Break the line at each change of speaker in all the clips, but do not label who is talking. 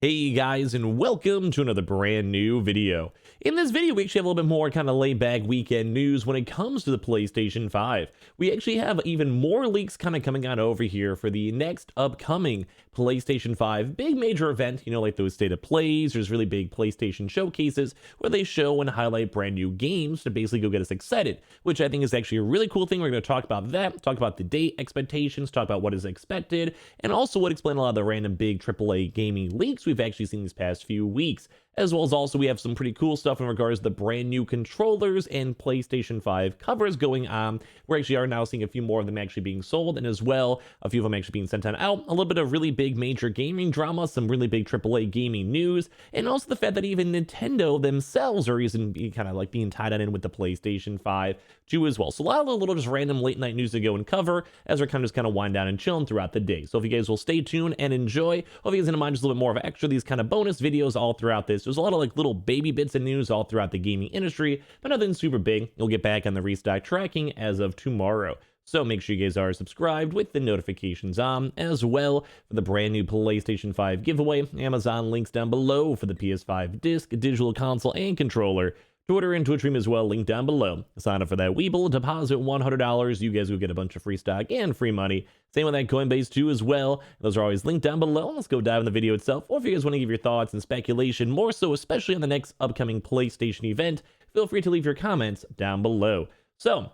Hey guys, and welcome to another brand new video. In this video, we actually have a little bit more kind of laid back weekend news when it comes to the PlayStation 5. We actually have even more leaks kind of coming out over here for the next upcoming PlayStation 5 big major event, like those state of plays. There's really big PlayStation showcases where they show and highlight brand new games to basically go get us excited, which I think is actually a really cool thing. We're going to talk about that, talk about the date expectations, talk about what is expected, and also what explain a lot of the random big AAA gaming leaks we've actually seen these past few weeks. As well as also we have some pretty cool stuff in regards to the brand new controllers and PlayStation 5 covers going on. We actually are now seeing a few more of them actually being sold, and as well a few of them actually being sent on out. A little bit of really big major gaming drama, some really big AAA gaming news, and also the fact that even Nintendo themselves are even kind of like being tied in with the PlayStation 5 too as well. So a lot of little just random late night news to go and cover as we're kind of wind down and chilling throughout the day. So if you guys will stay tuned and enjoy, hope you guys don't mind just a little bit more of extra these kind of bonus videos all throughout this. There's a lot of like little baby bits of news all throughout the gaming industry, but nothing super big. You'll get back on the restock tracking as of tomorrow. So make sure you guys are subscribed with the notifications on, as well for the brand new PlayStation 5 giveaway. Amazon links down below for the PS5 disc, digital console, and controller. Twitter and Twitch stream as well, link down below. Sign up for that Weeble, deposit $100. You guys will get a bunch of free stock and free money. Same with that Coinbase too as well. Those are always linked down below. Let's go dive in the video itself. Or if you guys want to give your thoughts and speculation, more so especially on the next upcoming PlayStation event, feel free to leave your comments down below. So,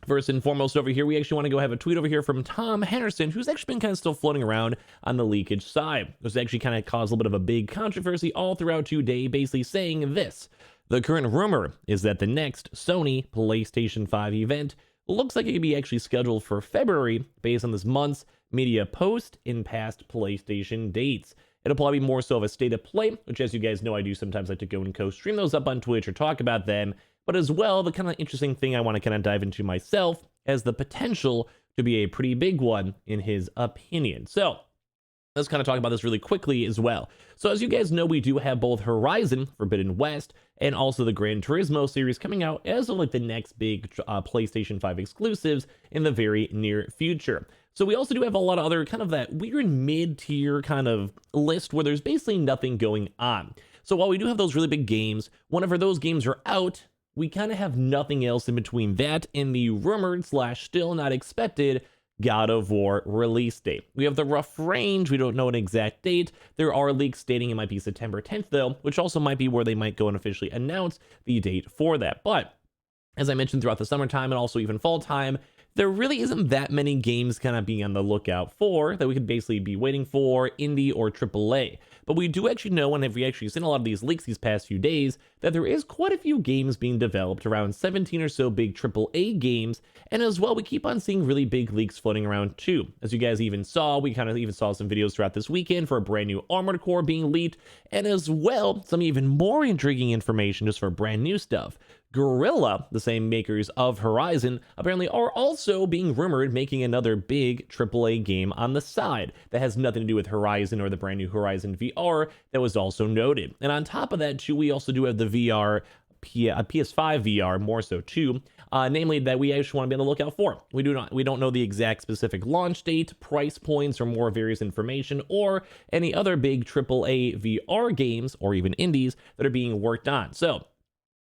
first and foremost over here, we actually want to go have a tweet over here from Tom Henderson, who's actually been kind of still floating around on the leakage side. This actually kind of caused a little bit of a big controversy all throughout today, basically saying this. The current rumor is that the next Sony PlayStation 5 event looks like it could be actually scheduled for February based on this month's media post in past PlayStation dates. It'll probably be more so of a state of play, which as you guys know, I do sometimes like to go and co-stream those up on Twitch or talk about them. But as well, the kind of interesting thing I want to kind of dive into myself has the potential to be a pretty big one in his opinion. So let's kind of talk about this really quickly as well. So as you guys know, we do have both Horizon Forbidden West and also the Gran Turismo series coming out as of like the next big PlayStation 5 exclusives in the very near future. So we also do have a lot of other kind of that weird mid-tier kind of list where there's basically nothing going on. So while we do have those really big games, whenever those games are out, we kind of have nothing else in between that and the rumored / still not expected God of War release date. We have the rough range. We don't know an exact date. There are leaks stating it might be September 10th though, which also might be where they might go and officially announce the date for that. But as I mentioned throughout the summertime and also even fall time, there really isn't that many games kind of being on the lookout for that we could basically be waiting for, indie or AAA. But we do actually know, and have we actually seen a lot of these leaks these past few days, that there is quite a few games being developed, around 17 or so big AAA games, and as well we keep on seeing really big leaks floating around too. As you guys even saw, we kind of even saw some videos throughout this weekend for a brand new Armored Core being leaked, and as well some even more intriguing information just for brand new stuff. Guerrilla, the same makers of Horizon, apparently are also being rumored making another big AAA game on the side that has nothing to do with Horizon or the brand new Horizon VR that was also noted. And on top of that too, we also do have the PS5 VR more so too, namely that we actually want to be on the lookout for. We don't know the exact specific launch date, price points, or more various information, or any other big AAA VR games or even indies that are being worked on. So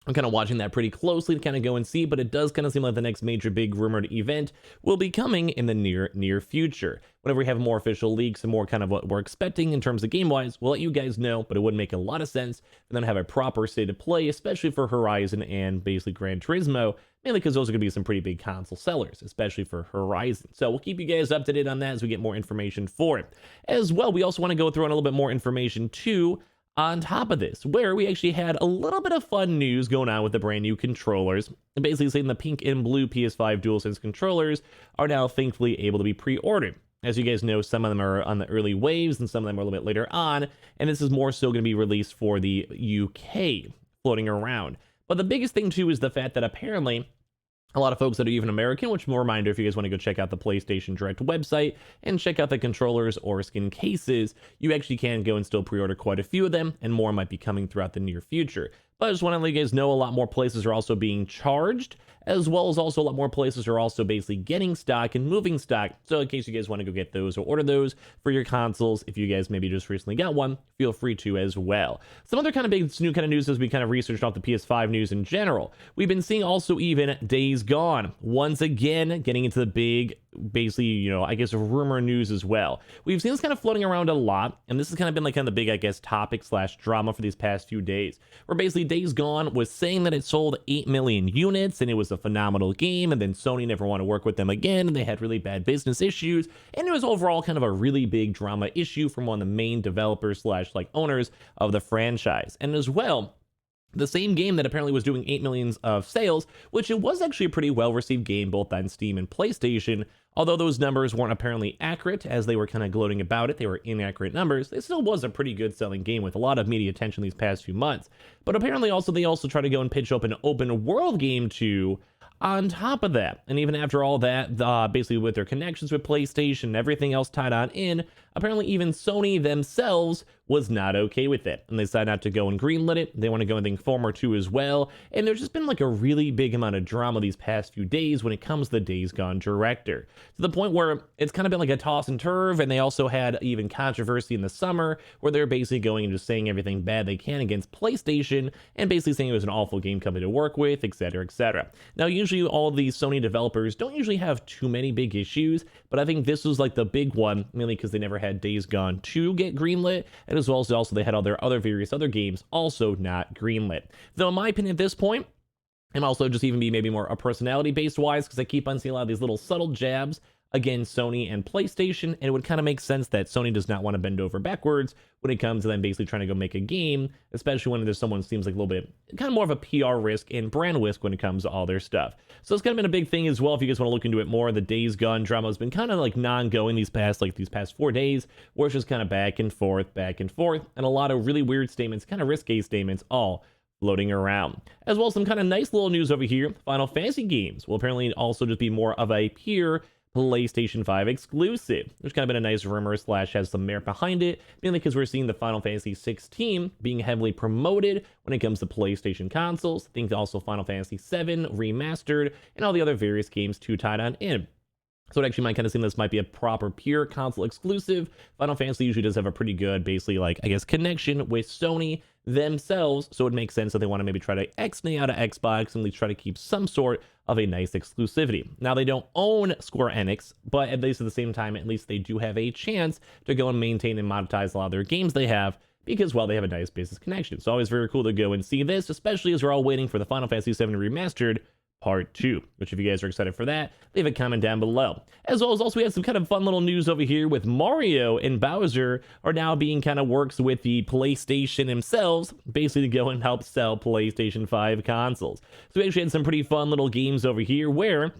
I'm kind of watching that pretty closely to kind of go and see, but it does kind of seem like the next major big rumored event will be coming in the near future. Whenever we have more official leaks and more kind of what we're expecting in terms of game-wise, we'll let you guys know, but it would make a lot of sense for them to have a proper state of play, especially for Horizon and basically Gran Turismo, mainly because those are going to be some pretty big console sellers, especially for Horizon. So we'll keep you guys up to date on that as we get more information for it. As well, we also want to go through on a little bit more information too, on top of this, where we actually had a little bit of fun news going on with the brand new controllers, and basically saying the pink and blue PS5 DualSense controllers are now thankfully able to be pre-ordered. As you guys know, some of them are on the early waves and some of them are a little bit later on, and this is more so going to be released for the UK floating around. But the biggest thing too is the fact that apparently a lot of folks that are even American, which more reminder, if you guys want to go check out the PlayStation Direct website and check out the controllers or skin cases, you actually can go and still pre-order quite a few of them, and more might be coming throughout the near future. But I just want to let you guys know a lot more places are also being charged, as well as also a lot more places are also basically getting stock and moving stock. So in case you guys want to go get those or order those for your consoles, if you guys maybe just recently got one, feel free to as well. Some other kind of big new kind of news as we kind of researched off the PS5 news in general. We've been seeing also even Days Gone once again getting into the big, basically, you know, I guess rumor news as well. We've seen this kind of floating around a lot, and this has kind of been like kind of the big, I guess, topic slash drama for these past few days, where basically Days Gone was saying that it sold 8 million units and it was a phenomenal game, and then Sony never wanted to work with them again, and they had really bad business issues, and it was overall kind of a really big drama issue from one of the main developers slash like owners of the franchise. And as well, the same game that apparently was doing 8 million of sales, which it was actually a pretty well-received game both on Steam and PlayStation, although those numbers weren't apparently accurate as they were kind of gloating about it, they were inaccurate numbers, it still was a pretty good selling game with a lot of media attention these past few months. But apparently also they also try to go and pitch up an open world game too, on top of that. And even after all that, basically with their connections with PlayStation and everything else tied on in, apparently even Sony themselves was not okay with it, and they decided not to go and greenlit it. They want to go and think Former 2 as well, and there's just been like a really big amount of drama these past few days when it comes to the Days Gone director, to the point where it's kind of been like a toss and turf. And they also had even controversy in the summer where they're basically going and just saying everything bad they can against PlayStation and basically saying it was an awful game company to work with, etc, etc. Now usually all of these Sony developers don't usually have too many big issues, but I think this was like the big one, mainly because they never had Days Gone 2 get greenlit, and as well as also they had all their other various other games also not greenlit. Though in my opinion at this point, and also just even be maybe more a personality based wise, because I keep on seeing a lot of these little subtle jabs against Sony and PlayStation, and it would kind of make sense that Sony does not want to bend over backwards when it comes to them basically trying to go make a game, especially when there's someone who seems like a little bit kind of more of a PR risk and brand risk when it comes to all their stuff. So it's kind of been a big thing as well. If you guys want to look into it more, the Days Gone drama has been kind of like non-going these past 4 days, where it's just kind of back and forth, and a lot of really weird statements, kind of risque statements, all floating around. As well as some kind of nice little news over here. Final Fantasy games will apparently also just be more of a pure PlayStation 5 exclusive, which kind of been a nice rumor slash has some merit behind it, mainly because we're seeing the Final Fantasy 16 being heavily promoted when it comes to PlayStation consoles. I think also Final Fantasy 7 remastered and all the other various games too tied on in. So it actually might kind of seem this might be a proper pure console exclusive. Final Fantasy usually does have a pretty good, basically like, I guess, connection with Sony themselves, so it makes sense that they want to maybe try to X-nay out of Xbox and at least try to keep some sort of a nice exclusivity. Now, they don't own Square Enix, but at least at the same time, at least they do have a chance to go and maintain and monetize a lot of their games they have, because, well, they have a nice business connection. So always very cool to go and see this, especially as we're all waiting for the Final Fantasy 7 Remastered Part 2, which if you guys are excited for that, leave a comment down below. As well as also we have some kind of fun little news over here with Mario and Bowser are now being kind of works with the PlayStation themselves, basically to go and help sell PlayStation 5 consoles. So we actually had some pretty fun little games over here where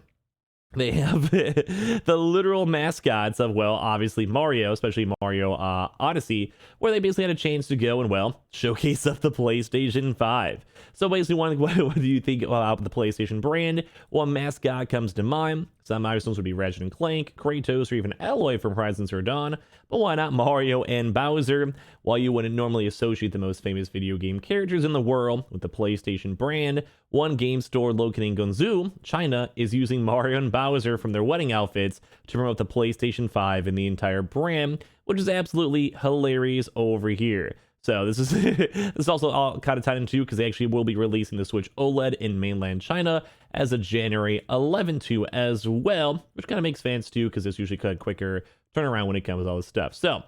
they have the literal mascots of, well, obviously Mario, especially Mario Odyssey, where they basically had a chance to go and, well, showcase up the PlayStation 5. So basically, what do you think about the PlayStation brand? One mascot comes to mind. Some milestones would be Ratchet and Clank, Kratos, or even Aloy from Horizon Zero Dawn. But why not Mario and Bowser? While you wouldn't normally associate the most famous video game characters in the world with the PlayStation brand, one game store located in Guangzhou, China, is using Mario and Bowser from their wedding outfits to promote the PlayStation 5 and the entire brand, which is absolutely hilarious over here. So this is also all kind of tied into because they actually will be releasing the Switch OLED in mainland China as of January 11 too as well, which kind of makes fans too because it's usually kind of quicker turnaround when it comes to all this stuff. So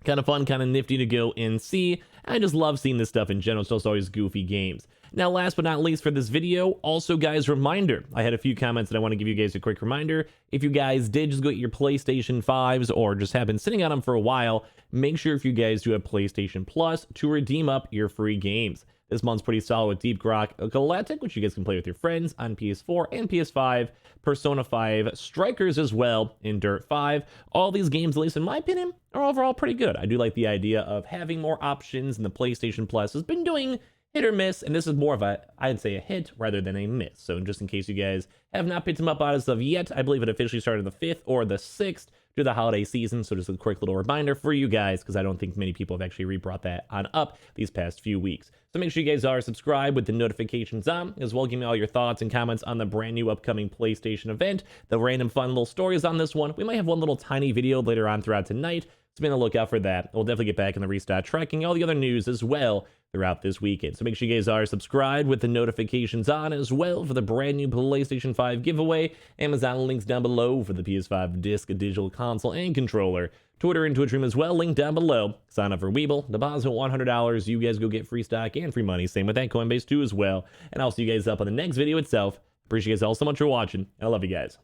kind of fun, kind of nifty to go and see. I just love seeing this stuff in general. So it's always goofy games. Now, last but not least for this video, also guys, reminder, I had a few comments that I want to give you guys a quick reminder. If you guys did just go get your PlayStation 5s or just have been sitting on them for a while, make sure if you guys do have PlayStation Plus to redeem up your free games. This month's pretty solid with Deep Rock Galactic, which you guys can play with your friends on PS4 and PS5, Persona 5 Strikers as well in Dirt 5. All these games, at least in my opinion, are overall pretty good. I do like the idea of having more options, and the PlayStation Plus has been doing hit or miss, and this is more of a, I'd say, a hit rather than a miss. So just in case you guys have not picked them up as of yet, I believe it officially started the 5th or the 6th to the holiday season. So just a quick little reminder for you guys, because I don't think many people have actually re-brought that on up these past few weeks. So make sure you guys are subscribed with the notifications on, as well. Give me all your thoughts and comments on the brand new upcoming PlayStation event, the random fun little stories on this one. We might have one little tiny video later on throughout tonight, so be on the lookout for that. We'll definitely get back in the restock tracking all the other news as well throughout this weekend. So make sure you guys are subscribed with the notifications on as well for the brand new PlayStation 5 giveaway. Amazon links down below for the PS5 disc, digital console, and controller. Twitter and Twitch stream as well, link down below. Sign up for Weeble, deposit $100. You guys go get free stock and free money. Same with that Coinbase too as well. And I'll see you guys up on the next video itself. Appreciate you guys all so much for watching, and I love you guys.